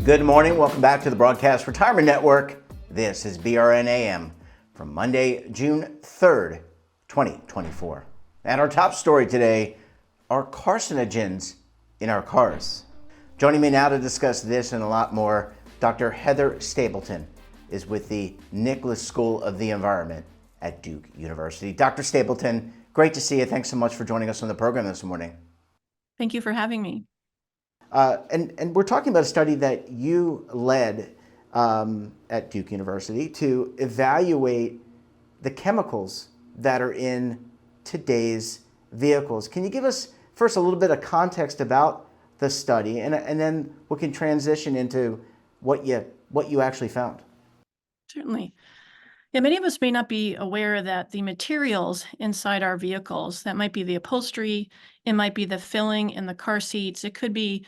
Good morning. Welcome back to the Broadcast Retirement Network. This is BRN AM from Monday, June 3rd, 2024. And our top story today are carcinogens in our cars. Joining me now to discuss this and a lot more, Dr. Heather Stapleton is with the Nicholas School of the Environment at Duke University. Dr. Stapleton, great to see you. Thanks so much for joining us on the program this morning. Thank you for having me. And we're talking about a study that you led at Duke University to evaluate the chemicals that are in today's vehicles. Can you give us first a little bit of context about the study, and then we can transition into what you actually found? Certainly. Yeah, many of us may not be aware that the materials inside our vehicles, that might be the upholstery, it might be the filling in the car seats, it could be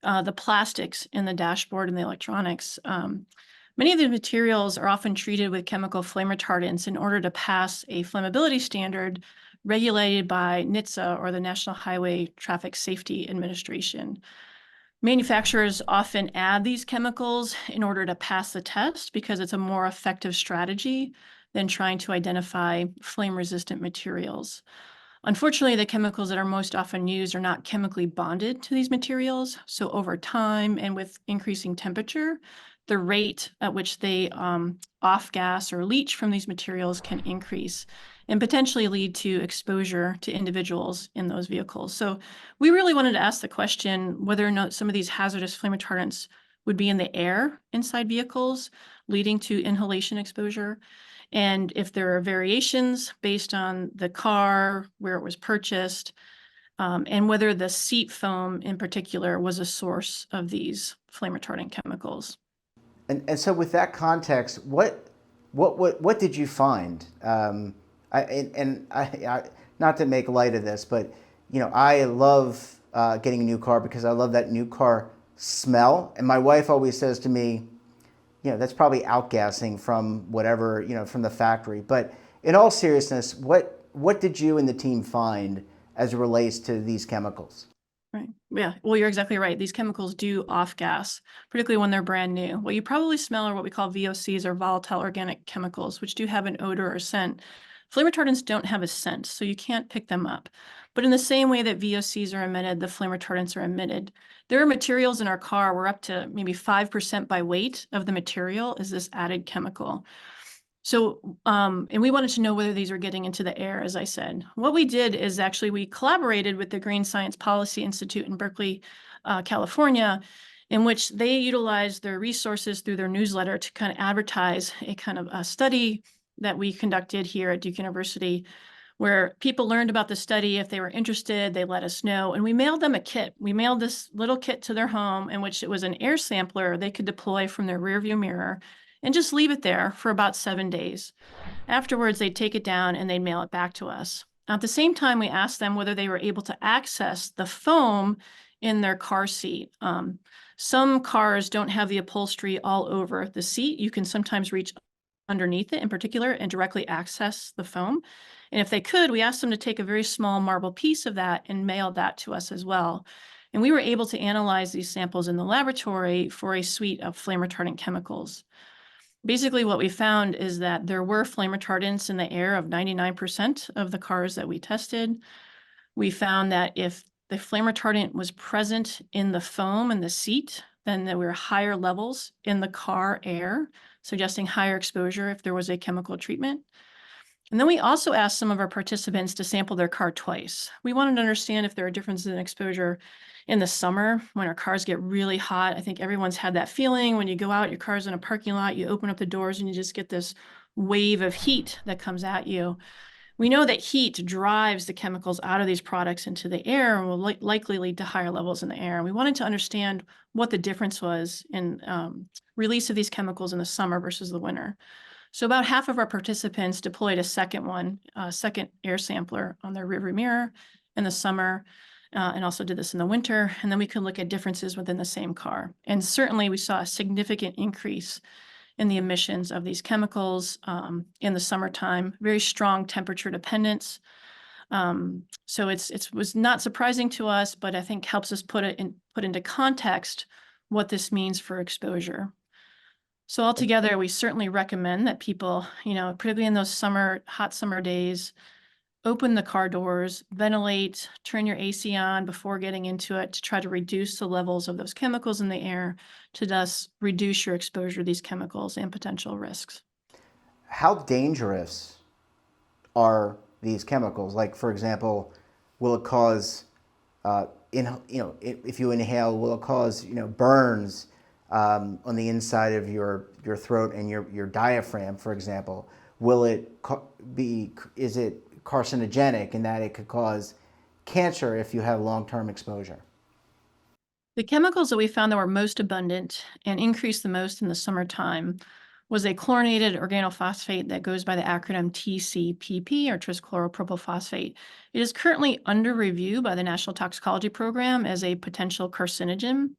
the plastics in the dashboard and the electronics. Many of the materials are often treated with chemical flame retardants in order to pass a flammability standard regulated by NHTSA, or the National Highway Traffic Safety Administration. Manufacturers often add these chemicals in order to pass the test because it's a more effective strategy than trying to identify flame-resistant materials. Unfortunately, the chemicals that are most often used are not chemically bonded to these materials. So over time and with increasing temperature, the rate at which they off-gas or leach from these materials can increase and potentially lead to exposure to individuals in those vehicles. So we really wanted to ask the question whether or not some of these hazardous flame retardants would be in the air inside vehicles, leading to inhalation exposure, and if there are variations based on the car, where it was purchased, and whether the seat foam in particular was a source of these flame retardant chemicals. And so with that context, what did you find? I not to make light of this, but I love getting a new car because I love that new car smell. And my wife always says to me, that's probably outgassing from whatever, from the factory. But in all seriousness, what did you and the team find as it relates to these chemicals? Right. Yeah. Well, you're exactly right. These chemicals do off-gas, particularly when they're brand new. What you probably smell are what we call VOCs, or volatile organic chemicals, which do have an odor or scent. Flame retardants don't have a scent, so you can't pick them up. But in the same way that VOCs are emitted, the flame retardants are emitted. There are materials in our car where up to maybe 5% by weight of the material is this added chemical. So, and we wanted to know whether these were getting into the air, as I said. What we did is actually we collaborated with the Green Science Policy Institute in Berkeley, California, in which they utilized their resources through their newsletter to kind of advertise a kind of a study that we conducted here at Duke University, where people learned about the study. If they were interested, they let us know. And we mailed them a kit. We mailed this little kit to their home, in which it was an air sampler they could deploy from their rearview mirror and just leave it there for about 7 days. Afterwards, they'd take it down and they'd mail it back to us. At the same time, we asked them whether they were able to access the foam in their car seat. Some cars don't have the upholstery all over the seat. You can sometimes reach underneath it in particular and directly access the foam. And if they could, we asked them to take a very small marble piece of that and mail that to us as well. And we were able to analyze these samples in the laboratory for a suite of flame retardant chemicals. Basically, what we found is that there were flame retardants in the air of 99% of the cars that we tested. We found that if the flame retardant was present in the foam in the seat, then there were higher levels in the car air, suggesting higher exposure if there was a chemical treatment. And then we also asked some of our participants to sample their car twice. We wanted to understand if there are differences in exposure in the summer when our cars get really hot. I think everyone's had that feeling when you go out, your car's in a parking lot, you open up the doors and you just get this wave of heat that comes at you. We know that heat drives the chemicals out of these products into the air and will likely lead to higher levels in the air. And we wanted to understand what the difference was in release of these chemicals in the summer versus the winter. So about half of our participants deployed a second air sampler on their rearview mirror in the summer, and also did this in the winter. And then we could look at differences within the same car. And certainly we saw a significant increase in the emissions of these chemicals in the summertime, very strong temperature dependence. So it was not surprising to us, but I think helps us put into context what this means for exposure. So altogether, we certainly recommend that people, particularly in those hot summer days, open the car doors, ventilate, turn your AC on before getting into it to try to reduce the levels of those chemicals in the air to thus reduce your exposure to these chemicals and potential risks. How dangerous are these chemicals? Like, for example, will it cause, if you inhale, will it cause, burns on the inside of your throat and your diaphragm, for example? Will it is it carcinogenic in that it could cause cancer if you have long-term exposure? The chemicals that we found that were most abundant and increased the most in the summertime was a chlorinated organophosphate that goes by the acronym TCPP, or trischloropropylphosphate. It is currently under review by the National Toxicology Program as a potential carcinogen.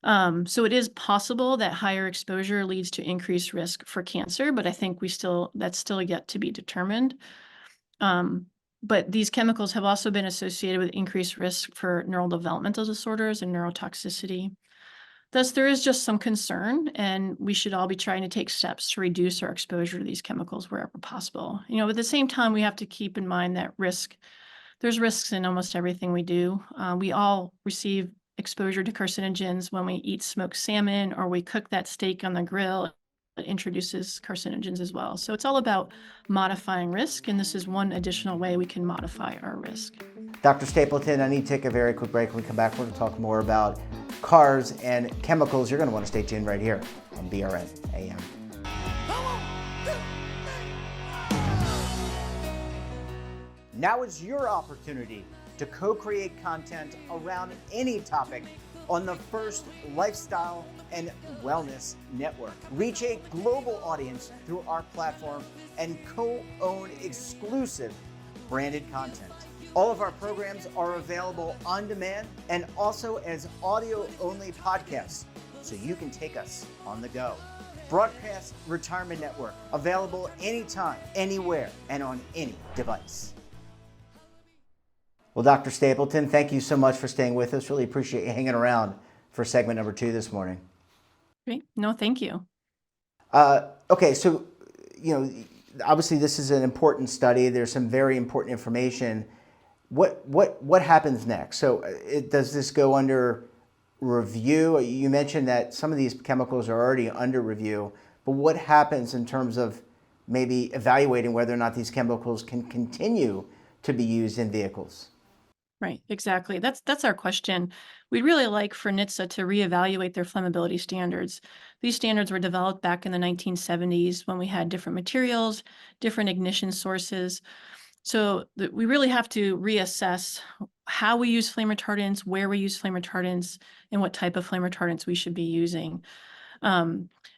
So it is possible that higher exposure leads to increased risk for cancer, but I think that's still yet to be determined. But these chemicals have also been associated with increased risk for neurodevelopmental disorders and neurotoxicity. Thus, there is just some concern, and we should all be trying to take steps to reduce our exposure to these chemicals wherever possible. At the same time, we have to keep in mind that there's risks in almost everything we do. We all receive exposure to carcinogens when we eat smoked salmon or we cook that steak on the grill. It introduces carcinogens as well. So it's all about modifying risk, and this is one additional way we can modify our risk. Dr. Stapleton, I need to take a very quick break. When we come back, we're going to talk more about cars and chemicals. You're going to want to stay tuned right here on BRN AM. Now is your opportunity to co-create content around any topic on the First Lifestyle and Wellness Network. Reach a global audience through our platform and co-own exclusive branded content. All of our programs are available on demand and also as audio-only podcasts, so you can take us on the go. Broadcast Retirement Network, available anytime, anywhere, and on any device. Well, Dr. Stapleton, thank you so much for staying with us. Really appreciate you hanging around for segment number 2 this morning. Great. No, thank you. Okay, so, obviously this is an important study. There's some very important information. What happens next? So does this go under review? You mentioned that some of these chemicals are already under review, but what happens in terms of maybe evaluating whether or not these chemicals can continue to be used in vehicles? Right, exactly. That's our question. We'd really like for NHTSA to reevaluate their flammability standards. These standards were developed back in the 1970s when we had different materials, different ignition sources. So we really have to reassess how we use flame retardants, where we use flame retardants, and what type of flame retardants we should be using.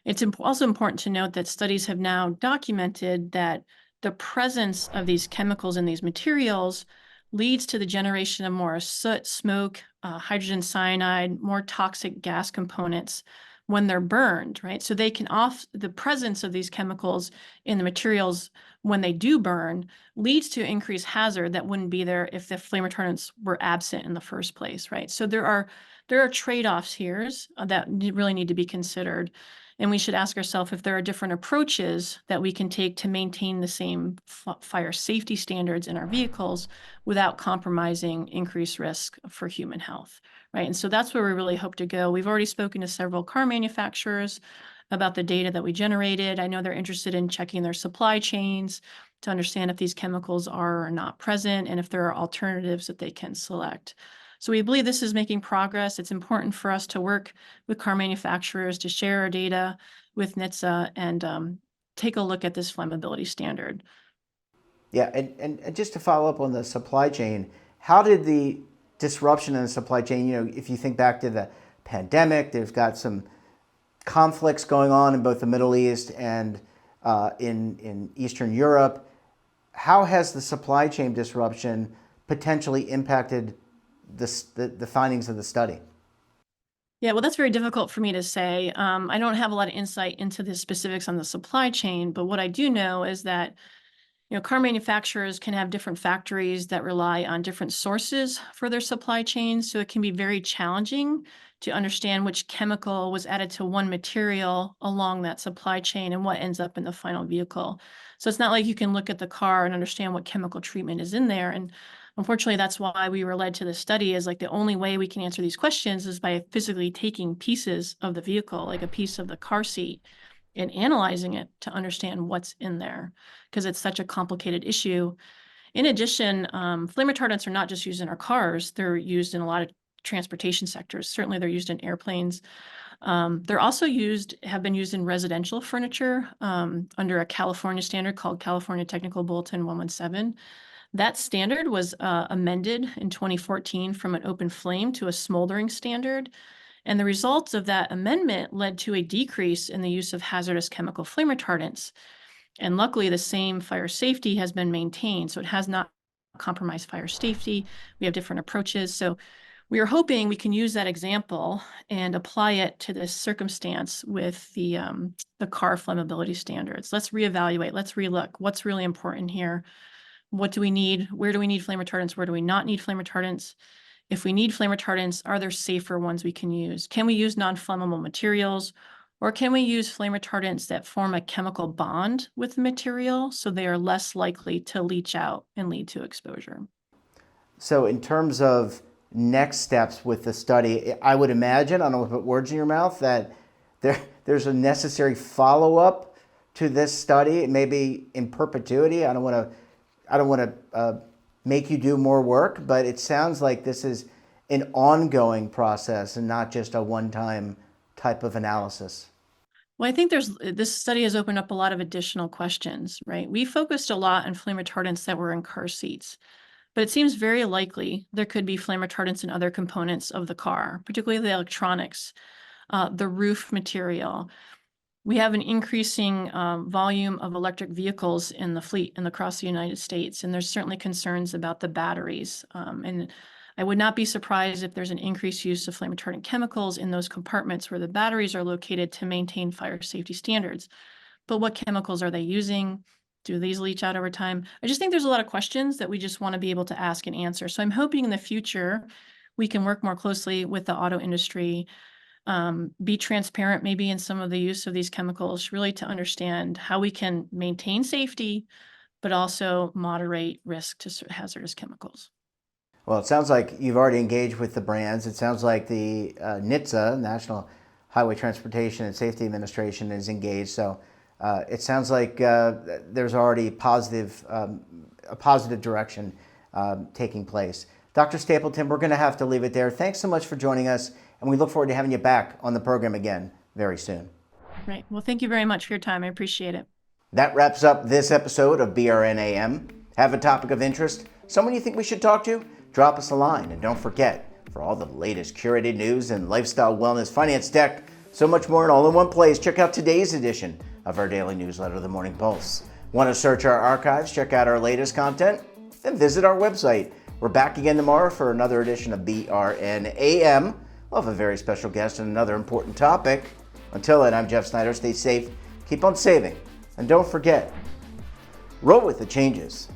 It's also important to note that studies have now documented that the presence of these chemicals in these materials leads to the generation of more soot, smoke, hydrogen cyanide, more toxic gas components when they're burned, right? So the presence of these chemicals in the materials when they do burn leads to increased hazard that wouldn't be there if the flame retardants were absent in the first place, right? So there are trade-offs here that really need to be considered. And we should ask ourselves if there are different approaches that we can take to maintain the same fire safety standards in our vehicles without compromising increased risk for human health, right? And so that's where we really hope to go. We've already spoken to several car manufacturers about the data that we generated. I know they're interested in checking their supply chains to understand if these chemicals are or are not present and if there are alternatives that they can select. So we believe this is making progress. It's important for us to work with car manufacturers to share our data with NHTSA and take a look at this flammability standard. Yeah, and just to follow up on the supply chain, how did the disruption in the supply chain, if you think back to the pandemic, there's got some conflicts going on in both the Middle East and in Eastern Europe. How has the supply chain disruption potentially impacted the findings of the study? Yeah, well, that's very difficult for me to say. I don't have a lot of insight into the specifics on the supply chain, but what I do know is that Car manufacturers can have different factories that rely on different sources for their supply chains, so it can be very challenging to understand which chemical was added to one material along that supply chain and what ends up in the final vehicle. So it's not like you can look at the car and understand what chemical treatment is in there. And unfortunately, that's why we were led to this study, is like the only way we can answer these questions is by physically taking pieces of the vehicle, like a piece of the car seat, and analyzing it to understand what's in there, because it's such a complicated issue. In addition, flame retardants are not just used in our cars, they're used in a lot of transportation sectors. Certainly they're used in airplanes. They're also have been used in residential furniture under a California standard called California Technical Bulletin 117. That standard was amended in 2014 from an open flame to a smoldering standard. And the results of that amendment led to a decrease in the use of hazardous chemical flame retardants. And luckily, the same fire safety has been maintained, so it has not compromised fire safety. We have different approaches. So we are hoping we can use that example and apply it to this circumstance with the car flammability standards. Let's reevaluate, let's relook what's really important here. What do we need? Where do we need flame retardants? Where do we not need flame retardants? If we need flame retardants, are there safer ones we can use? Can we use non-flammable materials? Or can we use flame retardants that form a chemical bond with the material so they are less likely to leach out and lead to exposure? So in terms of next steps with the study, I would imagine, I don't want to put words in your mouth, that there's a necessary follow-up to this study, maybe in perpetuity. I don't want to make you do more work, but it sounds like this is an ongoing process and not just a one-time type of analysis. Well, I think this study has opened up a lot of additional questions, right? We focused a lot on flame retardants that were in car seats, but it seems very likely there could be flame retardants in other components of the car, particularly the electronics, the roof material. We have an increasing volume of electric vehicles in the fleet and across the United States, and there's certainly concerns about the batteries. And I would not be surprised if there's an increased use of flame retardant chemicals in those compartments where the batteries are located to maintain fire safety standards. But what chemicals are they using? Do these leach out over time? I just think there's a lot of questions that we just want to be able to ask and answer. So I'm hoping in the future we can work more closely with the auto industry, be transparent maybe in some of the use of these chemicals, really to understand how we can maintain safety, but also moderate risk to hazardous chemicals. Well, it sounds like you've already engaged with the brands. It sounds like the NHTSA, National Highway Transportation and Safety Administration, is engaged. So it sounds like there's already a positive direction taking place. Dr. Stapleton, we're going to have to leave it there. Thanks so much for joining us, and we look forward to having you back on the program again very soon. Right. Well, thank you very much for your time. I appreciate it. That wraps up this episode of BRNAM. Have a topic of interest? Someone you think we should talk to? Drop us a line. And don't forget, for all the latest curated news and lifestyle, wellness, finance, tech, so much more, and all in one place, check out today's edition of our daily newsletter, The Morning Pulse. Want to search our archives, check out our latest content? Then visit our website. We're back again tomorrow for another edition of BRNAM. We'll have a very special guest and another important topic. Until then, I'm Jeff Snyder. Stay safe, keep on saving, and don't forget, roll with the changes.